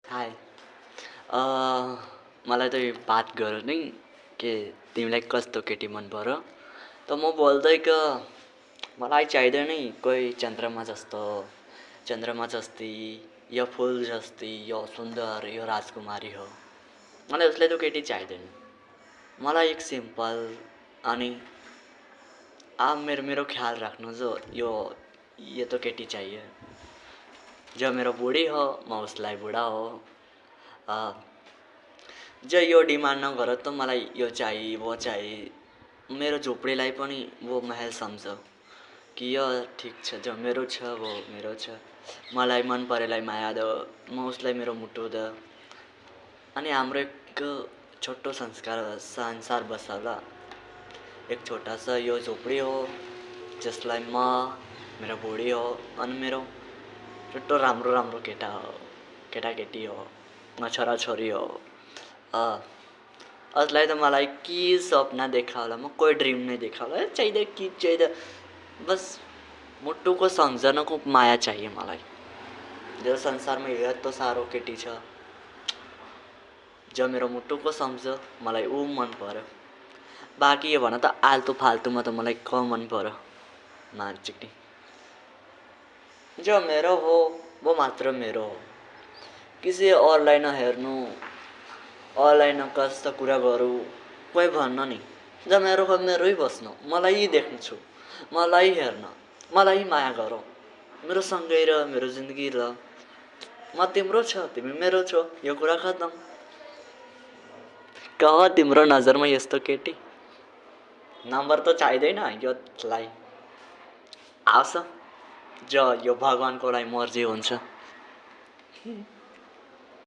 हाय। A, मलाई त यो बात गरौँ नि के तिमीलाई कस्तो केटी मन पर्यो? त म बोल्दै क मलाई चाहिँदैन नि कोही चन्द्रमा जस्ती, यो फुल जस्ती, यो सुन्दर, यो राजकुमारी हो। मलाई उसले त केटी चाहिँदैन। मलाई एक सिम्पल अनि आप मेरो मेरो ख्याल राख्नु यो तो केटी चाहिए। जो मेरो बुढी हो म उसलाई बुढा हो। अ, जो यो डिमान्ड नगर त मलाई यो चाहिए वो चाहिए। मेरो झोपडीलाई पनि वो महल सम्झ कि यो ठिक छ, जो मेरो छ वो मेरो छ। मलाई मन परेलाई माया दो, म उसलाई मेरो मुटु द। अनि हाम्रो एक छोटो संसार बसाला। एक छोटा सा यो झोपडी हो जसलाई म, मेरो बुढी हो अनि मेरो छोटो राम्रो राम्रो केटा हो, केटाकेटी हो, म छोराछोरी हो। असलाई त मलाई के सपना देखा होला, म कोही ड्रिम नै देखा होला। चाहिँदा कि चाहिँदा बस मुटुको सम्झनाको माया चाहिए मलाई। जो संसारमा यत्रो साह्रो केटी छ, जो मेरो मुटुको सम्झ मलाई ऊ मन पर्यो। बाँकी यो भन त आल्तु फाल्तुमा त मलाई क मन पर्यो नाचिक्ने। जो मेरो हो वो मात्र मेरो हो। किसी औरलाई नहेर्नु, औरलाई कस्तो कुरा गरौँ, कोही भन्न नि। जो मेरो हो मेरै बस्नु, मलाई देख्छु, मलाई हेर्न, मलाई माया गरौँ। मेरो सँगै र मेरो जिन्दगी र म तिम्रो छ तिमी मेरो छौ, यो कुरा खतम। कह तिम्रो नजरमा यस्तो केटी? नम्बर त चाहिँदैन यसलाई। आउँछ जो यो भगवान्को लागि मर्जी हुन्छ।